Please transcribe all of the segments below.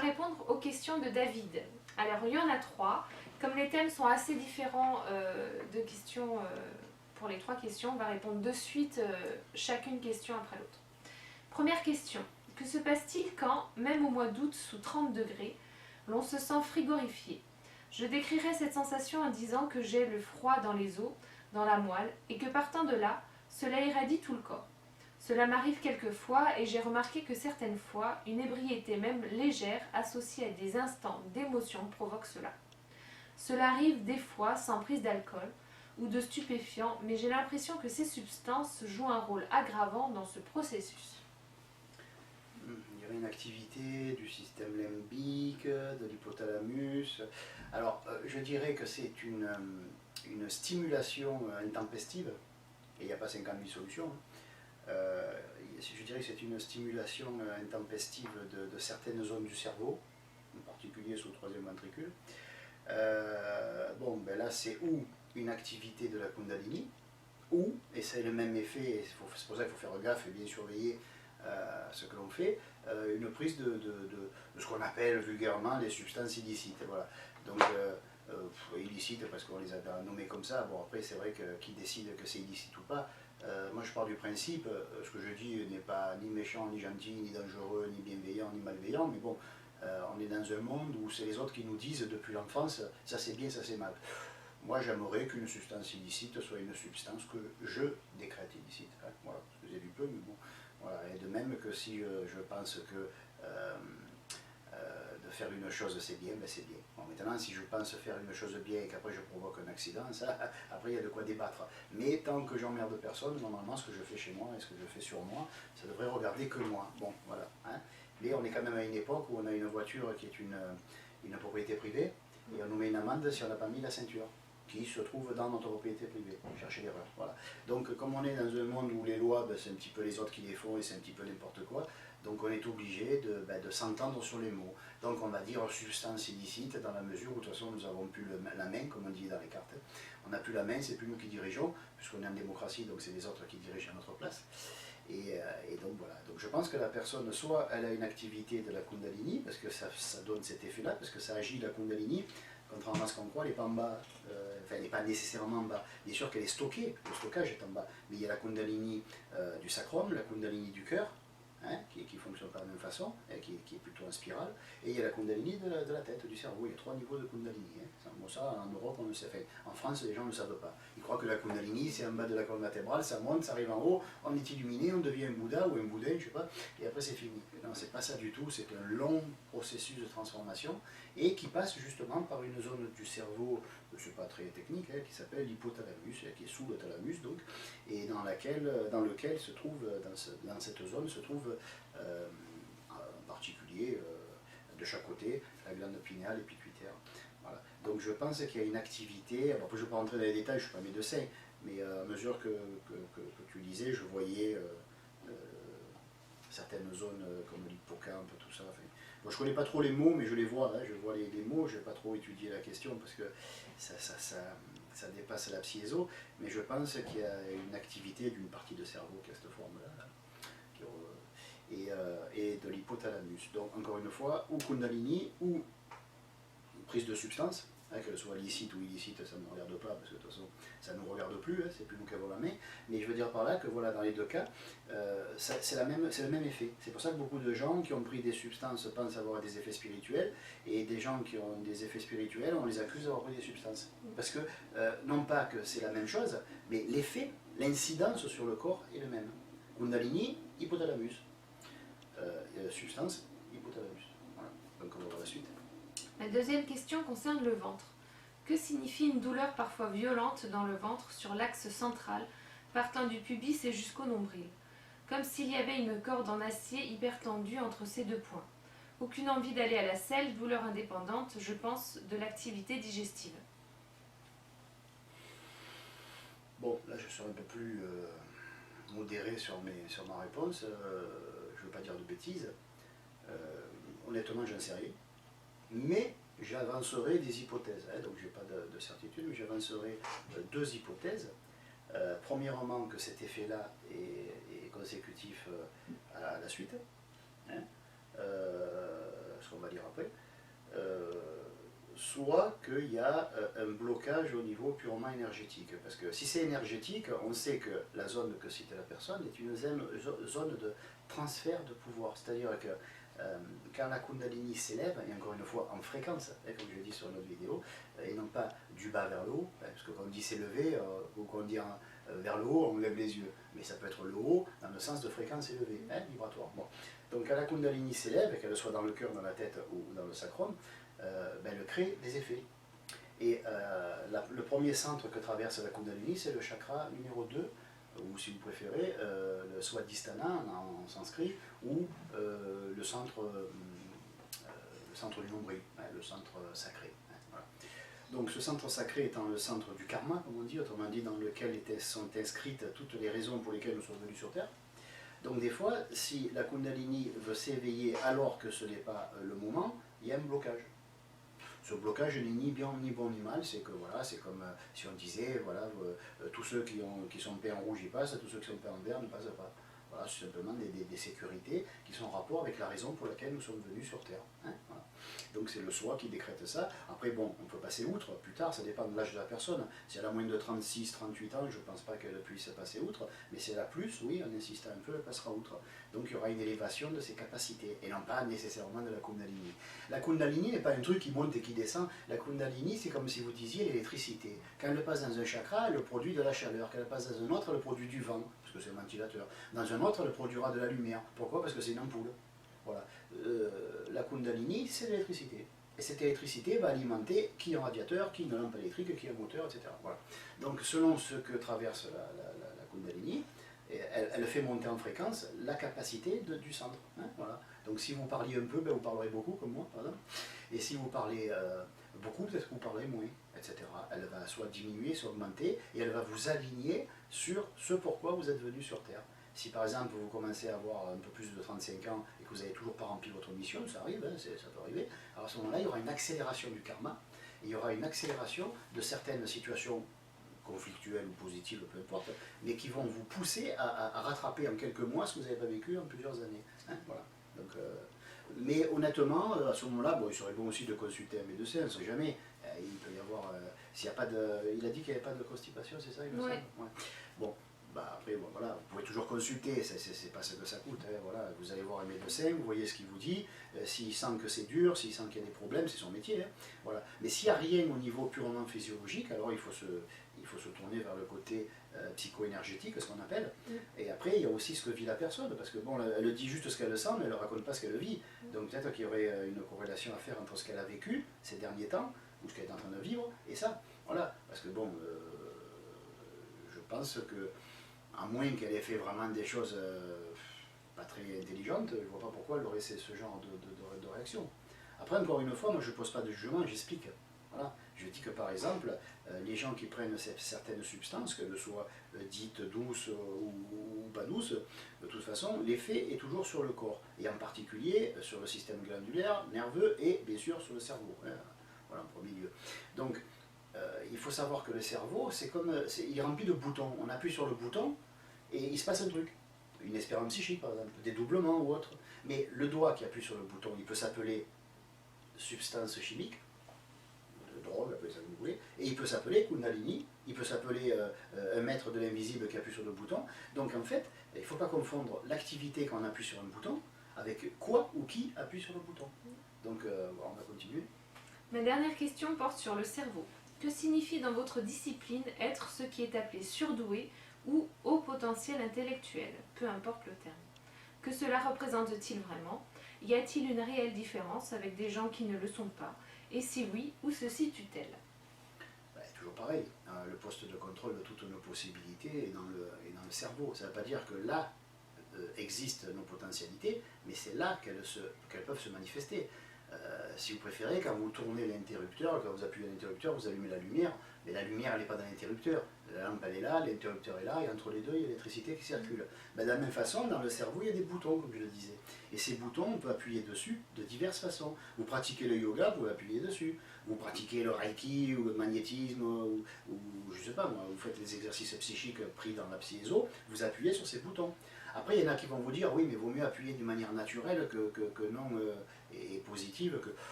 répondre aux questions de David. Alors, il y en a 3. Comme les thèmes sont assez différents de questions pour les 3 questions, on va répondre de suite chacune question après l'autre. Première question. Que se passe-t-il quand, même au mois d'août sous 30 degrés, l'on se sent frigorifié? Je décrirai cette sensation en disant que j'ai le froid dans les os, dans la moelle, et que partant de là, cela irradie tout le corps. Cela m'arrive quelquefois et j'ai remarqué que certaines fois, une ébriété même légère associée à des instants d'émotion provoque cela. Cela arrive des fois sans prise d'alcool ou de stupéfiants, mais j'ai l'impression que ces substances jouent un rôle aggravant dans ce processus. Il y aurait une activité du système limbique, de l'hypothalamus. Alors, je dirais que c'est une stimulation intempestive, et il n'y a pas 50 000 solutions. Je dirais que c'est une stimulation intempestive de certaines zones du cerveau, en particulier sous le troisième ventricule. Bon, ben là, c'est ou une activité de la Kundalini, ou, et c'est le même effet, c'est pour ça qu'il faut faire gaffe et bien surveiller ce que l'on fait, une prise de ce qu'on appelle vulgairement les substances illicites. Voilà. Donc, illicites parce qu'on les a nommées comme ça. Bon, après, c'est vrai que qui décide que c'est illicite ou pas. Moi, je pars du principe, ce que je dis n'est pas ni méchant, ni gentil, ni dangereux, ni bienveillant, ni malveillant, mais bon, on est dans un monde où c'est les autres qui nous disent depuis l'enfance, ça c'est bien, ça c'est mal. Moi, j'aimerais qu'une substance illicite soit une substance que je décrète illicite. Hein, voilà, excusez du peu, mais bon. Voilà. Et de même que si je pense que de faire une chose c'est bien, ben c'est bien. Bon, maintenant, si je pense faire une chose bien et qu'après je provoque un accident, ça, après il y a de quoi débattre. Mais tant que j'emmerde personne, normalement, ce que je fais chez moi et ce que je fais sur moi, ça devrait regarder que moi. Bon, voilà. Hein. Mais on est quand même à une époque où on a une voiture qui est une propriété privée et on nous met une amende si on n'a pas mis la ceinture, qui se trouve dans notre propriété privée. Cherchez l'erreur. Voilà. Donc, comme on est dans un monde où les lois, ben, c'est un petit peu les autres qui les font et c'est un petit peu n'importe quoi, donc on est obligé de s'entendre sur les mots. Donc on va dire substance illicite dans la mesure où de toute façon nous avons plus la main, comme on dit dans les cartes. On n'a plus la main, c'est plus nous qui dirigeons, puisqu'on est en démocratie, donc c'est les autres qui dirigent à notre place. Et donc voilà, donc je pense que la personne, soit elle a une activité de la Kundalini, parce que ça donne cet effet-là, parce que ça agit la Kundalini, contrairement à ce qu'on croit, elle n'est pas en bas, enfin elle n'est pas nécessairement en bas. Bien sûr qu'elle est stockée, le stockage est en bas, mais il y a la Kundalini du sacrum, la Kundalini du cœur, hein, qui fonctionne pas de la même façon, qui est plutôt en spirale, et il y a la Kundalini de la tête, du cerveau. Il y a 3 niveaux de Kundalini. Hein. Bon, ça, en Europe, on ne sait pas. En France, les gens ne savent pas. Ils croient que la Kundalini, c'est en bas de la colonne vertébrale, ça monte, ça arrive en haut, on est illuminé, on devient un Bouddha ou un Bouddhin, je sais pas, et après c'est fini. Non, c'est pas ça du tout, c'est un long processus de transformation, et qui passe justement par une zone du cerveau, c'est pas très technique, hein, qui s'appelle l'hypothalamus, qui est sous le thalamus, donc, et dans lequel se trouve, dans cette zone, se trouve en particulier de chaque côté la glande pinéale et pituitaire. Voilà. Donc je pense qu'il y a une activité, alors je ne vais pas rentrer dans les détails, je ne suis pas médecin, mais à mesure que tu lisais, je voyais certaines zones comme l'hippocampe, tout ça. Enfin, bon, je ne connais pas trop les mots, mais je les vois, hein, je vois les mots, je n'ai pas trop étudié la question parce que ça dépasse la psyéso, mais je pense qu'il y a une activité d'une partie de cerveau qui a cette forme-là, et de l'hypothalamus. Donc encore une fois, ou Kundalini, ou prise de substance, hein, qu'elle soit licite ou illicite, ça ne me regarde pas, parce que de toute façon, ça ne nous regarde plus, hein, c'est plus nous qui avons la main, mais je veux dire par là que voilà, dans les deux cas, c'est le même effet. C'est pour ça que beaucoup de gens qui ont pris des substances pensent avoir des effets spirituels, et des gens qui ont des effets spirituels, on les accuse d'avoir pris des substances. Parce que, non pas que c'est la même chose, mais l'effet, l'incidence sur le corps est le même. Kundalini, hypothalamus. Substance, hypothalamus. Voilà. Donc on va voir la suite. La deuxième question concerne le ventre. Que signifie une douleur parfois violente dans le ventre sur l'axe central, partant du pubis et jusqu'au nombril, comme s'il y avait une corde en acier hyper tendue entre ces deux points. Aucune envie d'aller à la selle, douleur indépendante, je pense, de l'activité digestive. Bon, là je serai un peu plus modéré sur ma réponse. Je ne veux pas dire de bêtises. Honnêtement, j'en sais rien. Mais j'avancerai des hypothèses. Hein, donc, je n'ai pas de certitude, mais j'avancerai 2 hypothèses. Premièrement, que cet effet-là est consécutif à la suite. Hein, ce qu'on va dire après. soit qu'il y a un blocage au niveau purement énergétique. Parce que si c'est énergétique, on sait que la zone que citait la personne est une zone de transfert de pouvoir. C'est-à-dire que quand la Kundalini s'élève, et encore une fois en fréquence, comme je dis sur notre vidéo, et non pas du bas vers le haut, parce que quand on dit s'élever, ou quand on dit vers le haut, on lève les yeux. Mais ça peut être le haut dans le sens de fréquence élevée, vibratoire. Bon. Donc quand la Kundalini s'élève, qu'elle soit dans le cœur, dans la tête ou dans le sacrum, elle crée des effets. Et le premier centre que traverse la Kundalini, c'est le chakra numéro 2, ou si vous préférez, le Swadhisthana en sanskrit, ou le centre du nombril, le centre sacré. Voilà. Donc ce centre sacré étant le centre du karma, comme on dit, autrement dit dans lequel sont inscrites toutes les raisons pour lesquelles nous sommes venus sur Terre. Donc des fois, si la Kundalini veut s'éveiller alors que ce n'est pas le moment, il y a un blocage. Ce blocage n'est ni bien ni bon ni mal, c'est que voilà, c'est comme si on disait, voilà, tous ceux qui sont peints en rouge y passent, tous ceux qui sont peints en vert ne passent pas. Voilà, c'est simplement des sécurités qui sont en rapport avec la raison pour laquelle nous sommes venus sur Terre. Voilà. Donc c'est le soi qui décrète ça. Après bon, on peut passer outre, plus tard, ça dépend de l'âge de la personne. Si elle a moins de 36, 38 ans, je ne pense pas qu'elle puisse passer outre, mais si elle a plus, oui, en insistant un peu, elle passera outre. Donc il y aura une élévation de ses capacités, et non pas nécessairement de la Kundalini. La Kundalini n'est pas un truc qui monte et qui descend. La Kundalini, c'est comme si vous disiez l'électricité. Quand elle passe dans un chakra, elle produit de la chaleur. Quand elle passe dans un autre, elle produit du vent, parce que c'est un ventilateur. Dans un autre, elle produira de la lumière. Pourquoi? Parce que c'est une ampoule. Voilà. La Kundalini, c'est l'électricité. Et cette électricité va alimenter qui un radiateur, qui une lampe électrique, qui un moteur, etc. Voilà. Donc selon ce que traverse la Kundalini, elle fait monter en fréquence la capacité du centre. Voilà. Donc si vous parliez un peu, vous parlerez beaucoup, comme moi, par exemple. Et si vous parlez beaucoup, peut-être que vous parlerez moins, etc. Elle va soit diminuer, soit augmenter, et elle va vous aligner sur ce pourquoi vous êtes venu sur Terre. Si par exemple vous commencez à avoir un peu plus de 35 ans et que vous n'avez toujours pas rempli votre mission, ça arrive, ça peut arriver, alors à ce moment-là, il y aura une accélération du karma, et il y aura une accélération de certaines situations conflictuelles ou positives, peu importe, mais qui vont vous pousser à rattraper en quelques mois ce que vous n'avez pas vécu en plusieurs années. Voilà. Donc, mais honnêtement, à ce moment-là, bon, il serait bon aussi de consulter un médecin, on ne sait jamais. Il peut y avoir, s'il n'y a pas de, il a dit qu'il n'y avait pas de constipation, c'est ça, il me semble. Ouais. Bon. Bah après, bon, voilà, vous pouvez toujours consulter, c'est pas ce que ça coûte. Voilà. Vous allez voir un médecin, vous voyez ce qu'il vous dit, s'il sent que c'est dur, s'il sent qu'il y a des problèmes, c'est son métier. Voilà. Mais s'il n'y a rien au niveau purement physiologique, alors il faut se tourner vers le côté psycho-énergétique, ce qu'on appelle. Et après, il y a aussi ce que vit la personne, parce que bon, elle dit juste ce qu'elle sent, mais elle ne raconte pas ce qu'elle vit. Donc peut-être qu'il y aurait une corrélation à faire entre ce qu'elle a vécu ces derniers temps, ou ce qu'elle est en train de vivre, et ça. Voilà. Parce que bon, je pense que à moins qu'elle ait fait vraiment des choses pas très intelligentes, je ne vois pas pourquoi elle aurait ce genre de réaction. Après, encore une fois, moi je ne pose pas de jugement, j'explique. Voilà. Je dis que par exemple, les gens qui prennent certaines substances, qu'elles soient dites douces ou pas douces, de toute façon, l'effet est toujours sur le corps, et en particulier sur le système glandulaire, nerveux et bien sûr sur le cerveau. Voilà, en premier lieu. Donc, il faut savoir que le cerveau, il est rempli de boutons. On appuie sur le bouton et il se passe un truc. Une espérance psychique, par exemple, dédoublement ou autre. Mais le doigt qui appuie sur le bouton, il peut s'appeler substance chimique, de drogue, appelez ça comme vous voulez, et il peut s'appeler Kundalini, il peut s'appeler un maître de l'invisible qui appuie sur le bouton. Donc en fait, il ne faut pas confondre l'activité quand on appuie sur un bouton avec quoi ou qui appuie sur le bouton. Donc on va continuer. Ma dernière question porte sur le cerveau. Que signifie dans votre discipline être ce qui est appelé surdoué ou haut potentiel intellectuel, peu importe le terme? Que cela représente-t-il vraiment? Y a-t-il une réelle différence avec des gens qui ne le sont pas? Et si oui, où se situe-t-elle? Toujours pareil, le poste de contrôle de toutes nos possibilités est dans le cerveau. Ça ne veut pas dire que là existent nos potentialités, mais c'est là qu'elles peuvent se manifester. Si vous préférez, quand vous tournez l'interrupteur, quand vous appuyez l'interrupteur, vous allumez la lumière, mais la lumière elle n'est pas dans l'interrupteur. La lampe elle est là, l'interrupteur est là, et entre les deux il y a l'électricité qui circule. De la même façon, dans le cerveau il y a des boutons, comme je le disais. Et ces boutons, on peut appuyer dessus de diverses façons. Vous pratiquez le yoga, vous pouvez appuyer dessus. Vous pratiquez le reiki ou le magnétisme, ou je sais pas moi, vous faites des exercices psychiques pris dans la psyéso, vous appuyez sur ces boutons. Après, il y en a qui vont vous dire, oui, mais il vaut mieux appuyer d'une manière naturelle que non et positive.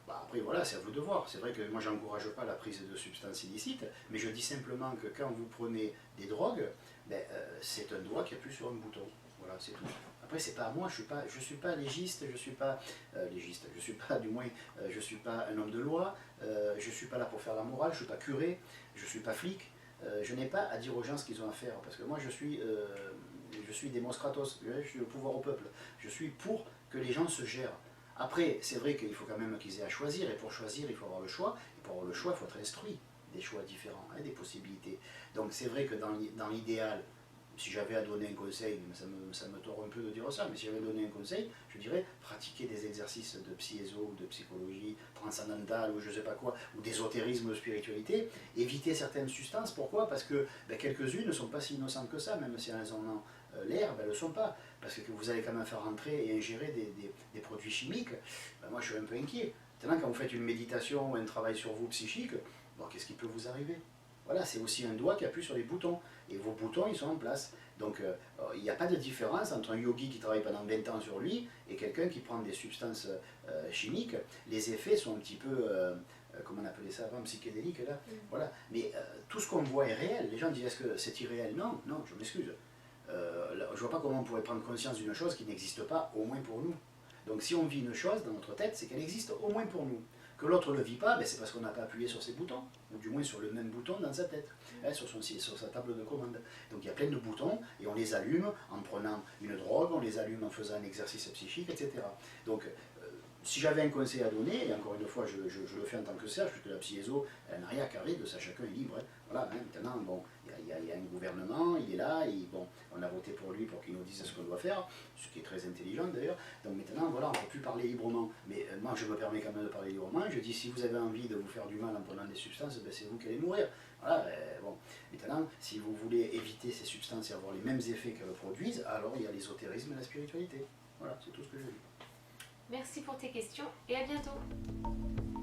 Bah, après, voilà, c'est à vous de voir. C'est vrai que moi, j'encourage pas la prise de substances illicites, mais je dis simplement que quand vous prenez des drogues, ben, c'est un doigt qui appuie sur un bouton. Voilà, c'est tout. Après, c'est pas à moi, je suis pas légiste, je suis pas légiste, je suis pas, du moins, je suis pas un homme de loi, je suis pas là pour faire la morale, je suis pas curé, je suis pas flic, je n'ai pas à dire aux gens ce qu'ils ont à faire, parce que moi, je suis démonstratos, je suis le pouvoir au peuple, je suis pour que les gens se gèrent. Après, c'est vrai qu'il faut quand même qu'ils aient à choisir, et pour choisir, il faut avoir le choix, et pour avoir le choix, il faut être instruit, des choix différents, hein, des possibilités. Donc c'est vrai que dans l'idéal, si j'avais à donner un conseil, ça me tord un peu de dire ça, mais si j'avais donné un conseil, je dirais pratiquer des exercices de psyéso, de psychologie transcendantale, ou je ne sais pas quoi, ou d'ésotérisme, de spiritualité, éviter certaines substances. Pourquoi? Parce que ben, quelques-unes ne sont pas si innocentes que ça, même si elles en ont l'air, ben, elles ne le sont pas. Parce que vous allez quand même faire rentrer et ingérer des produits chimiques, ben, moi je suis un peu inquiet. Maintenant, quand vous faites une méditation ou un travail sur vous psychique, bon, qu'est-ce qui peut vous arriver? Voilà, c'est aussi un doigt qui appuie sur les boutons. Et vos boutons, ils sont en place. Donc, il n'y a pas de différence entre un yogi qui travaille pendant 20 ans sur lui et quelqu'un qui prend des substances chimiques. Les effets sont un petit peu, comment on appelait ça avant, psychédéliques, là. Voilà. Mais tout ce qu'on voit est réel. Les gens disent, est-ce que c'est irréel? Non, non, je m'excuse. Je ne vois pas comment on pourrait prendre conscience d'une chose qui n'existe pas, au moins pour nous. Donc, si on vit une chose dans notre tête, c'est qu'elle existe au moins pour nous. Que l'autre ne le vit pas, ben c'est parce qu'on n'a pas appuyé sur ses boutons, ou du moins sur le même bouton dans sa tête, hein, sur sa table de commande. Donc il y a plein de boutons, et on les allume en prenant une drogue, on les allume en faisant un exercice psychique, etc. Donc si j'avais un conseil à donner, et encore une fois je le fais en tant que serge, puisque la psyéso, elle n'a rien à carrer de ça, chacun est libre. Hein. Voilà, hein, maintenant, bon, il y a un gouvernement, il est là, et bon, on a voté pour lui pour qu'il nous dise ce qu'on doit faire, ce qui est très intelligent d'ailleurs. Donc maintenant, voilà, on ne peut plus parler librement. Mais moi, je me permets quand même de parler librement. Je dis, si vous avez envie de vous faire du mal en prenant des substances, ben, c'est vous qui allez mourir. Voilà, bon. Maintenant, si vous voulez éviter ces substances et avoir les mêmes effets qu'elles produisent, alors il y a l'ésotérisme et la spiritualité. Voilà, c'est tout ce que je dis. Merci pour tes questions et à bientôt.